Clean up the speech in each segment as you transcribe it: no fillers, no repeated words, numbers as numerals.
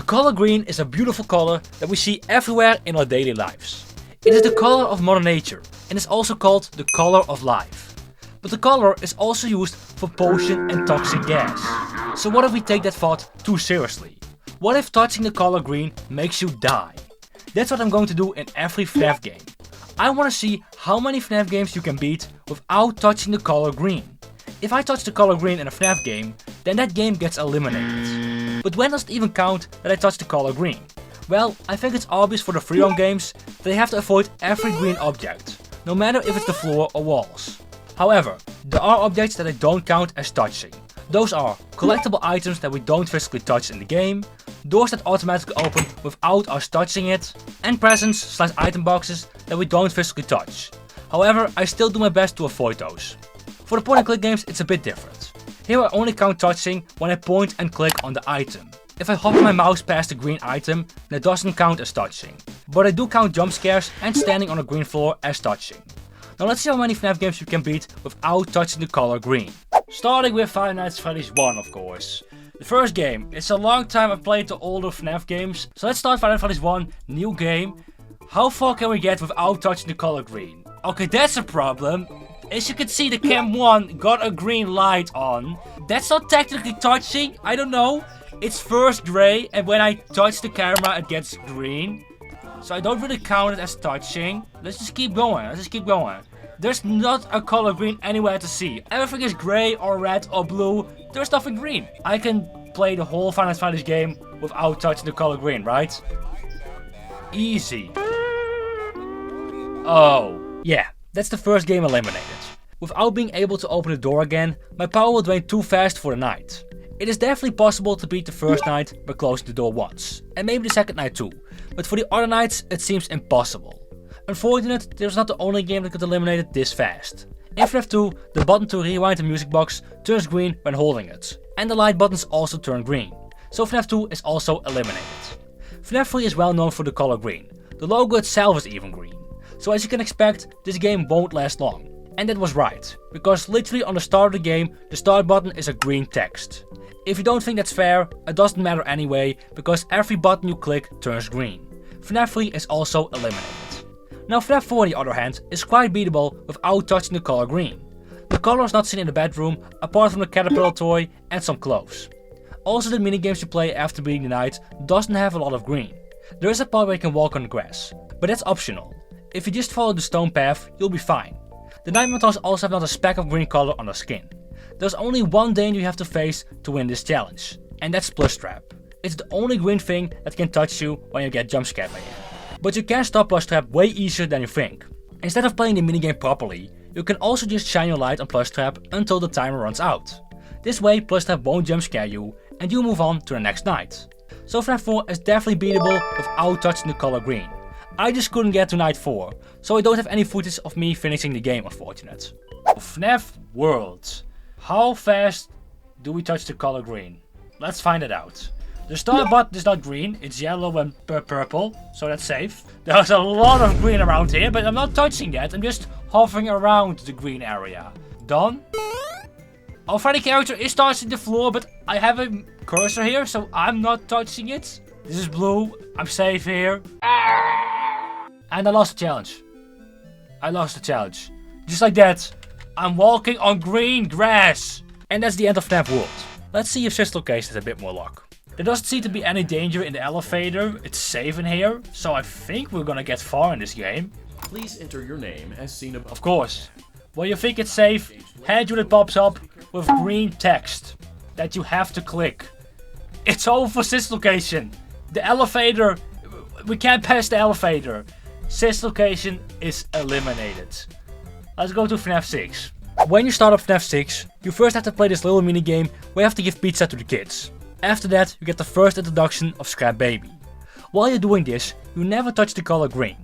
color green is a beautiful color that we see everywhere in our daily lives. It is the color of Mother Nature and is also called the color of life. But the color is also used for pollution and toxic gas. So what if we take that thought too seriously? What if touching the color green makes you die? That's what I'm going to do in every FNAF game. I want to see how many FNAF games you can beat without touching the color green. If I touch the color green in a FNAF game, then that game gets eliminated. But when does it even count that I touch the color green? Well, I think it's obvious for the free roam games that they have to avoid every green object, no matter if it's the floor or walls. However, there are objects that I don't count as touching. Those are collectible items that we don't physically touch in the game, doors that automatically open without us touching it, and presents/item boxes that we don't physically touch. However, I still do my best to avoid those. For the point and click games, it's a bit different. Here I only count touching when I point and click on the item. If I hover my mouse past the green item, that doesn't count as touching. But I do count jump scares and standing on a green floor as touching. Now let's see how many FNAF games you can beat without touching the color green. Starting with Five Nights at Freddy's 1, of course. The first game. It's a long time I've played the older FNAF games. So let's start Five Nights at Freddy's 1, new game. How far can we get without touching the color green? Okay, that's a problem. As you can see, the cam 1 got a green light on. That's not technically touching, I don't know. It's first gray, and when I touch the camera it gets green. So I don't really count it as touching. Let's just keep going, There's not a color green anywhere to see. Everything is gray or red or blue. There's nothing green. I can play the whole Five Nights at Freddy's game without touching the color green, right? Easy. Oh, yeah. That's the first game eliminated. Without being able to open the door again, my power will drain too fast for the night. It is definitely possible to beat the first night by closing the door once, and maybe the second night too, but for the other nights it seems impossible. Unfortunately, this was not the only game that could eliminate it this fast. In FNAF 2, the button to rewind the music box turns green when holding it, and the light buttons also turn green, so FNAF 2 is also eliminated. FNAF 3 is well known for the color green, the logo itself is even green. So as you can expect, this game won't last long. And that was right, because literally on the start of the game, the start button is a green text. If you don't think that's fair, it doesn't matter anyway, because every button you click turns green. FNAF 3 is also eliminated. Now FNAF 4 on the other hand, is quite beatable without touching the color green. The color is not seen in the bedroom, apart from the caterpillar toy and some clothes. Also the minigames you play after beating the night doesn't have a lot of green. There is a part where you can walk on the grass, but that's optional. If you just follow the stone path, you'll be fine. The Nightmare Toys also have not a speck of green color on their skin. There's only one danger you have to face to win this challenge, and that's Plushtrap. It's the only green thing that can touch you when you get jump scared by it. But you can stop Plushtrap way easier than you think. Instead of playing the minigame properly, you can also just shine your light on Plushtrap until the timer runs out. This way Plushtrap won't jump scare you, and you move on to the next night. So FNAF 4 is definitely beatable without touching the color green. I just couldn't get to night 4, so I don't have any footage of me finishing the game, unfortunate. FNAF World. How fast do we touch the color green? Let's find it out. The start button is not green, it's yellow and purple, so that's safe. There's a lot of green around here, but I'm not touching that, I'm just hovering around the green area. Done. Our Freddy character is touching the floor, but I have a cursor here, so I'm not touching it. This is blue, I'm safe here. And I lost the challenge. Just like that. I'm walking on green grass. And that's the end of FNAF World. Let's see if Sister Case has a bit more luck. There doesn't seem to be any danger in the elevator. It's safe in here. So I think we're gonna get far in this game. Please enter your name as seen above. Of course. When you think it's safe, hand unit pops up with green text that you have to click. It's over for Sister Location. The elevator, we can't pass the elevator. Sis location is eliminated. Let's go to FNAF 6. When you start up FNAF 6, you first have to play this little minigame where you have to give pizza to the kids. After that, you get the first introduction of Scrap Baby. While you're doing this, you never touch the color green.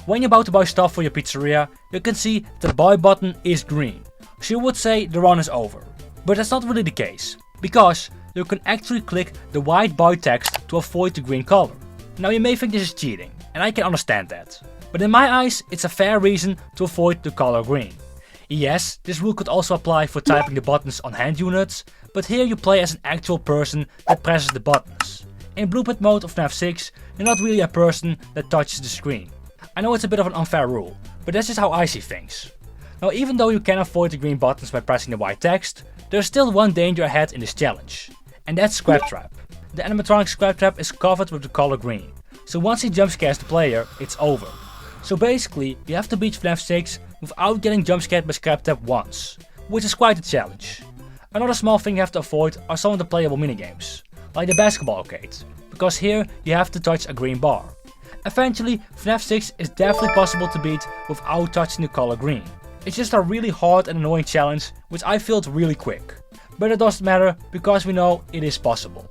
When you're about to buy stuff for your pizzeria, you can see the buy button is green. So you would say the run is over. But that's not really the case, because you can actually click the white buy text to avoid the green color. Now you may think this is cheating, and I can understand that. But in my eyes, it's a fair reason to avoid the color green. Yes, this rule could also apply for typing the buttons on hand units, but here you play as an actual person that presses the buttons. In blueprint mode of FNAF 6, you're not really a person that touches the screen. I know it's a bit of an unfair rule, but that's just how I see things. Now even though you can avoid the green buttons by pressing the white text, there's still one danger ahead in this challenge. And that's Scrap Trap. The animatronic Scrap Trap is covered with the color green. So once he jump scares the player, it's over. So basically, you have to beat FNAF 6 without getting jump scared by Scrap Trap once, which is quite a challenge. Another small thing you have to avoid are some of the playable minigames, like the basketball arcade, because here you have to touch a green bar. Eventually, FNAF 6 is definitely possible to beat without touching the color green. It's just a really hard and annoying challenge, which I failed really quick. But it doesn't matter, because we know it is possible.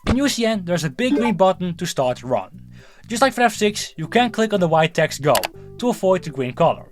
In UCN, there's a big green button to start the run. Just like FNAF 6, you can click on the white text Go to avoid the green color.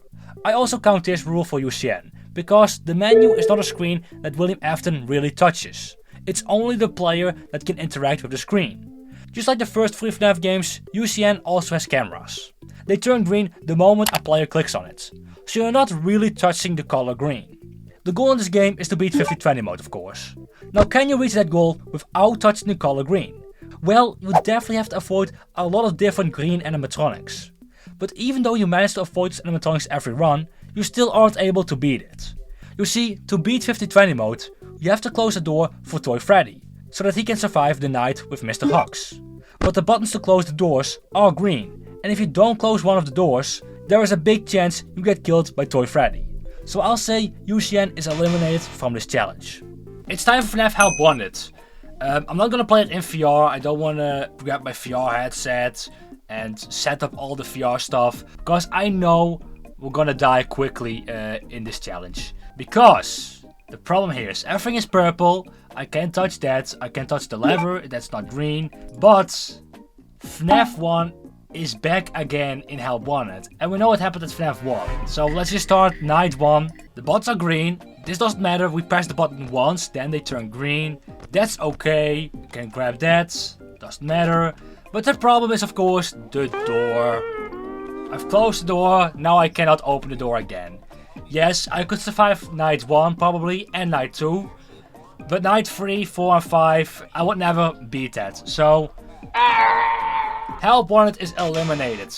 I also count this rule for UCN, because the menu is not a screen that William Afton really touches. It's only the player that can interact with the screen. Just like the first 3 FNAF games, UCN also has cameras. They turn green the moment a player clicks on it, so you're not really touching the color green. The goal in this game is to beat 50-20 mode, of course. Now can you reach that goal without touching the color green? Well, you definitely have to avoid a lot of different green animatronics. But even though you manage to avoid these animatronics every run, you still aren't able to beat it. You see, to beat 50-20 mode, you have to close the door for Toy Freddy, so that he can survive the night with Mr. Hugs. But the buttons to close the doors are green, and if you don't close one of the doors, there is a big chance you get killed by Toy Freddy. So I'll say UCN is eliminated from this challenge. It's time for FNAF Help Wanted. I'm not gonna play it in VR, I don't wanna grab my VR headset and set up all the VR stuff, because I know we're gonna die quickly in this challenge. Because the problem here is everything is purple, I can't touch that, I can touch the lever, that's not green, but FNAF 1 is back again in Help Wanted, and we know what happened at FNAF 1. So let's just start night 1. The buttons are green, this doesn't matter, we press the button once, then they turn green. That's okay, you can grab that, doesn't matter. But the problem is of course the door. I've closed the door, now I cannot open the door again. Yes, I could survive night 1 probably, and night 2. But night 3, 4 and 5, I would never beat that. So, Help Wanted is eliminated.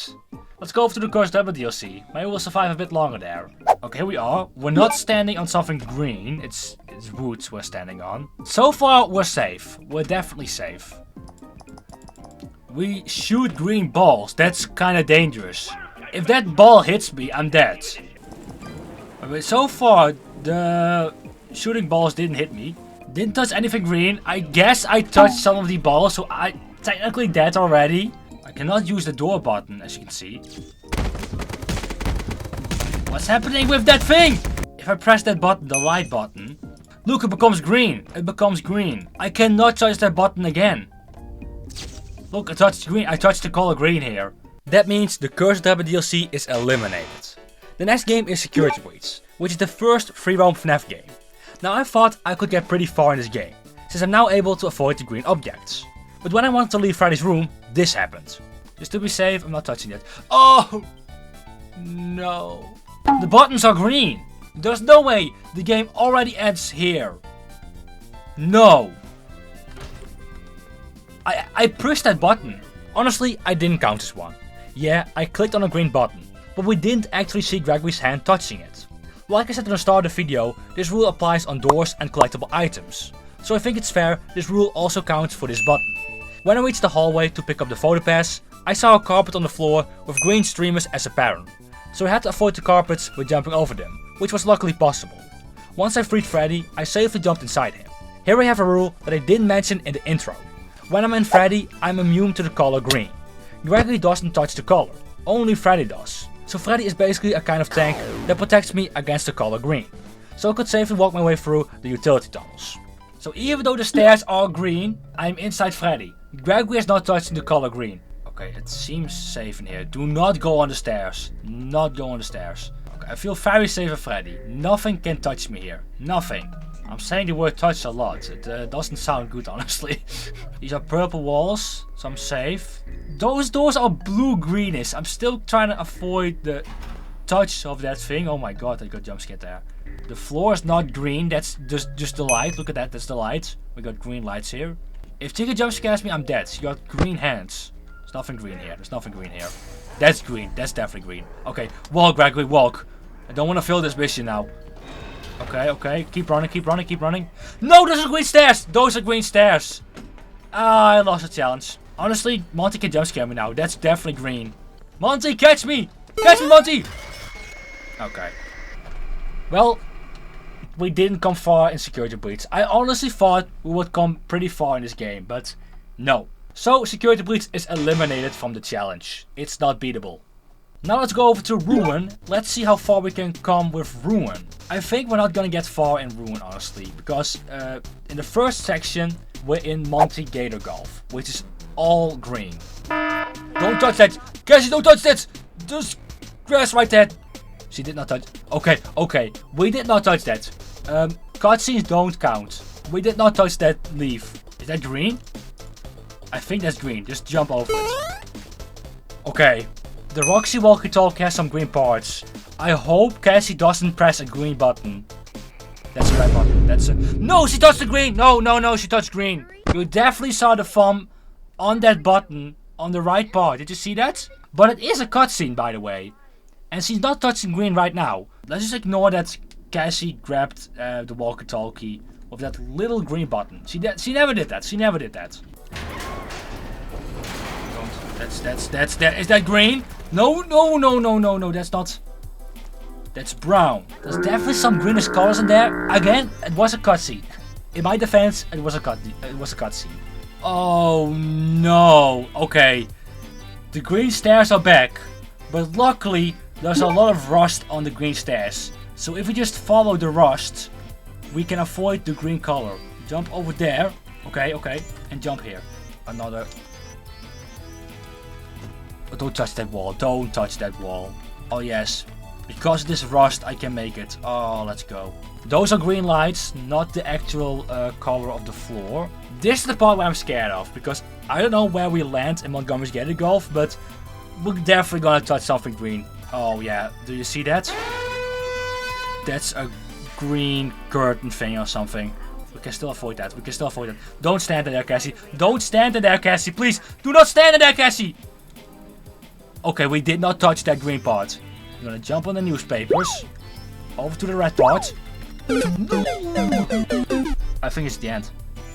Let's go over to the Cursed Dreadbear DLC. Maybe we'll survive a bit longer there. Okay, here we are. We're not standing on something green. It's woods we're standing on. So far, we're safe. We're definitely safe. We shoot green balls. That's kind of dangerous. If that ball hits me, I'm dead. But so far, the shooting balls didn't hit me. Didn't touch anything green. I guess I touched some of the balls, so I technically dead already. I cannot use the door button, as you can see. What's happening with that thing? If I press that button, the light button, look, it becomes green. It becomes green. I cannot touch that button again. Look, I touched green. I touched the color green here. That means the Cursed Dreadbear DLC is eliminated. The next game is Security Breach, which is the first free roam FNAF game. Now I thought I could get pretty far in this game, since I'm now able to avoid the green objects. But when I wanted to leave Freddy's room, this happened. Just to be safe, I'm not touching it. Oh! No. The buttons are green. There's no way the game already ends here. No. I pushed that button. Honestly, I didn't count this one. Yeah, I clicked on a green button, but we didn't actually see Gregory's hand touching it. Like I said at the start of the video, this rule applies on doors and collectible items. So I think it's fair, this rule also counts for this button. When I reached the hallway to pick up the photo pass, I saw a carpet on the floor with green streamers as a pattern. So I had to avoid the carpets with jumping over them, which was luckily possible. Once I freed Freddy, I safely jumped inside him. Here I have a rule that I didn't mention in the intro. When I'm in Freddy, I'm immune to the color green. Gregory doesn't touch the color, only Freddy does. So Freddy is basically a kind of tank that protects me against the color green. So I could safely walk my way through the utility tunnels. So even though the stairs are green, I'm inside Freddy. Gregory is not touching the color green. Okay, it seems safe in here. Do not go on the stairs. Not go on the stairs. Okay, I feel very safe with Freddy. Nothing can touch me here. Nothing. I'm saying the word touch a lot. It doesn't sound good, honestly. These are purple walls, so I'm safe. Those doors are blue-greenish. I'm still trying to avoid the touch of that thing. Oh my god, I got jump scared there. The floor is not green. That's just the light. Look at that. That's the light. We got green lights here. If Chica jump scares me, I'm dead. She got green hands. There's nothing green here. There's nothing green here. That's green. That's definitely green. Okay, walk, Gregory, walk. I don't want to fail this mission now. Okay, okay. Keep running, keep running, keep running. No, those are green stairs. Those are green stairs. Ah, I lost the challenge. Honestly, Monty can jump scare me now. That's definitely green. Monty, catch me! Catch me, Monty! Okay. Well, we didn't come far in security breach. I honestly thought we would come pretty far in this game, but no. So, security breach is eliminated from the challenge. It's not beatable. Now let's go over to Ruin. Let's see how far we can come with Ruin. I think we're not gonna get far in Ruin, honestly, because in the first section, we're in Monty Gator Golf, which is all green. Don't touch that! Cassie, don't touch that! Just grass right there. She did not touch. Okay, okay. We did not touch that. Cutscenes don't count. We did not touch that leaf. Is that green? I think that's green. Just jump over it. Okay. The Roxy walkie-talkie has some green parts. I hope Cassie doesn't press a green button. That's a red button. That's a... No, she touched the green! No, no, no, she touched green. You definitely saw the thumb on that button on the right part. Did you see that? But it is a cutscene, by the way. And she's not touching green right now. Let's just ignore that Cassie grabbed the walkie-talkie with that little green button. She never did that. She never did that. Is that green? No, no, no, no, no, no. That's not. That's brown. There's definitely some greenish colors in there. Again, it was a cutscene. In my defense, it was a cutscene. Oh no. Okay. The green stairs are back, but luckily there's a lot of rust on the green stairs. So if we just follow the rust, we can avoid the green color. Jump over there. Okay, okay. And jump here. Another. Oh, don't touch that wall. Don't touch that wall. Oh yes. Because of this rust, I can make it. Oh, let's go. Those are green lights, not the actual color of the floor. This is the part where I'm scared of, because I don't know where we land in Montgomery's Gator Golf, but we're definitely gonna touch something green. Oh yeah, do you see that? That's a green curtain thing or something. We can still avoid that. We can still avoid that. Don't stand there, Cassie. Don't stand there, Cassie. Please, do not stand there, Cassie. Okay, we did not touch that green part. I'm gonna jump on the newspapers. Over to the red part. No! I think it's the end.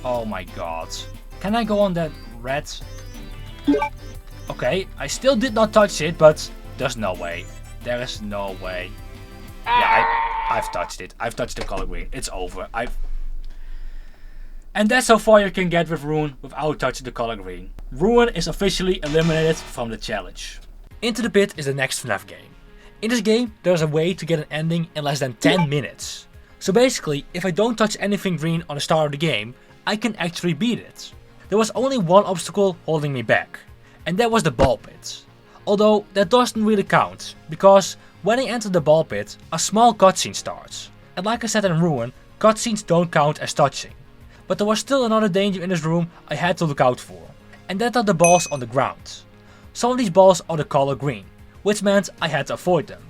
Oh my god. Can I go on that red? Okay, I still did not touch it, but there's no way. There is no way. Yeah, I've touched it. I've touched the color green. It's over. And that's how far you can get with Ruin without touching the color green. Ruin is officially eliminated from the challenge. Into the Pit is the next FNAF game. In this game, there's a way to get an ending in less than 10 minutes. So basically, if I don't touch anything green on the start of the game, I can actually beat it. There was only one obstacle holding me back, and that was the ball pit. Although that doesn't really count, because when I enter the ball pit, a small cutscene starts. And like I said in Ruin, cutscenes don't count as touching. But there was still another danger in this room I had to look out for, and that are the balls on the ground. Some of these balls are the color green, which meant I had to avoid them.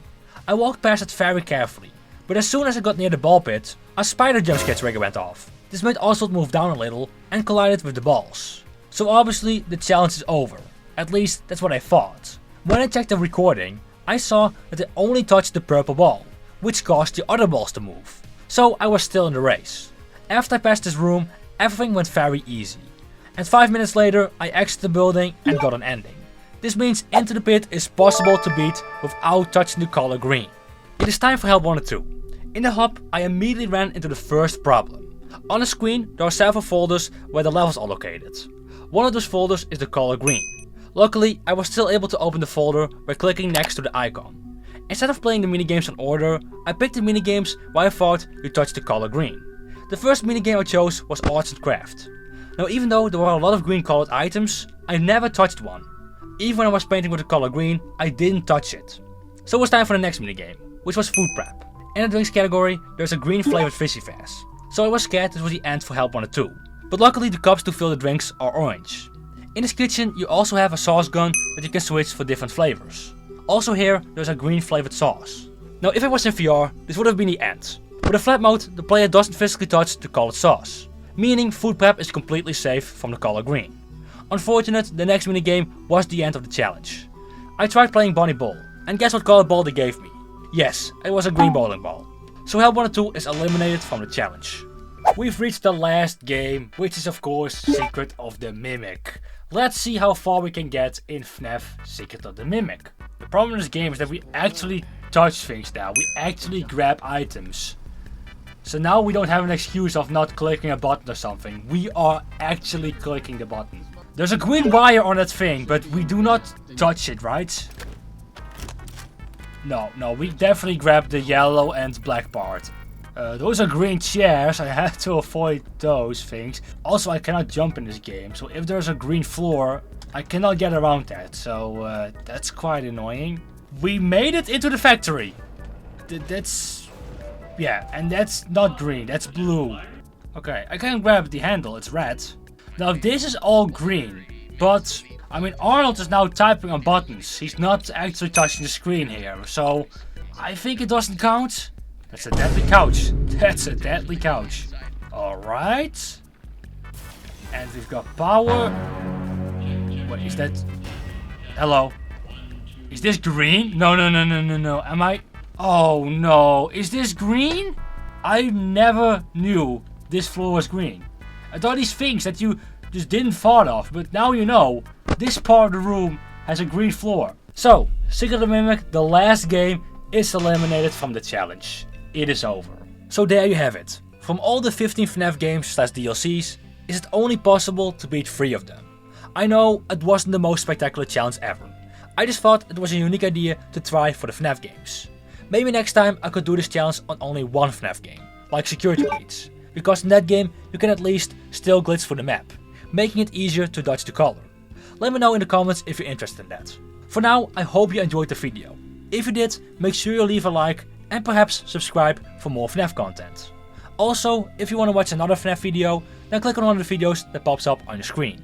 I walked past it very carefully, but as soon as I got near the ball pit, a spider jumpscare trigger went off. This made Oswald move down a little and collided with the balls. So obviously the challenge is over, at least that's what I thought. When I checked the recording, I saw that I only touched the purple ball, which caused the other balls to move. So I was still in the race. After I passed this room, everything went very easy. And 5 minutes later, I exited the building and got an ending. This means Into the Pit is possible to beat without touching the color green. It is time for Help 1 or 2. In the hub, I immediately ran into the first problem. On the screen, there are several folders where the levels are located. One of those folders is the color green. Luckily, I was still able to open the folder by clicking next to the icon. Instead of playing the minigames in order, I picked the minigames where I thought you touched the color green. The first minigame I chose was Arts and Craft. Now even though there were a lot of green colored items, I never touched one. Even when I was painting with the color green, I didn't touch it. So it was time for the next minigame, which was Food Prep. In the drinks category, there's a green flavored Fizzy Fizz. So I was scared this was the end for Help 1 or 2. But luckily the cups to fill the drinks are orange. In this kitchen you also have a sauce gun that you can switch for different flavors. Also here there's a green flavored sauce. Now if I was in VR, this would have been the end. With a flat mode, the player doesn't physically touch the colored sauce. meaning food prep is completely safe from the color green. Unfortunate, the next minigame was the end of the challenge. I tried playing Bunny Ball, and guess what color ball they gave me? Yes, it was a green bowling ball. So Help 1 and 2 is eliminated from the challenge. We've reached the last game, which is of course Secret of the Mimic. Let's see how far we can get in FNAF Secret of the Mimic. The problem in this game is that we actually touch things now, we actually grab items. So now we don't have an excuse of not clicking a button or something, we are actually clicking the button. There's a green wire on that thing, but we do not touch it, right? No, we definitely grab the yellow and black part. Those are green chairs, I have to avoid those things. Also, I cannot jump in this game, so if there's a green floor, I cannot get around that, so that's quite annoying. We made it into the factory. Yeah, and that's not green, that's blue. Okay, I can grab the handle, it's red. Now this is all green, but I mean Arnold is now typing on buttons. He's not actually touching the screen here, so I think it doesn't count. That's a deadly couch. That's a deadly couch. Alright. And we've got power. What is that? Hello. Is this green? No. Am I? Oh no. Is this green? I never knew this floor was green. I thought these things that you just didn't thought of, but now you know. This part of the room has a green floor. So, Secret of the Mimic, the last game, is eliminated from the challenge. It is over. So there you have it. From all the 15 FNAF games / DLCs, is it only possible to beat 3 of them. I know it wasn't the most spectacular challenge ever. I just thought it was a unique idea to try for the FNAF games. Maybe next time I could do this challenge on only one FNAF game, like Security Breach, because in that game you can at least still glitch through the map, making it easier to dodge the color. Let me know in the comments if you're interested in that. For now, I hope you enjoyed the video. If you did, make sure you leave a like and perhaps subscribe for more FNAF content. Also, if you want to watch another FNAF video, then click on one of the videos that pops up on your screen.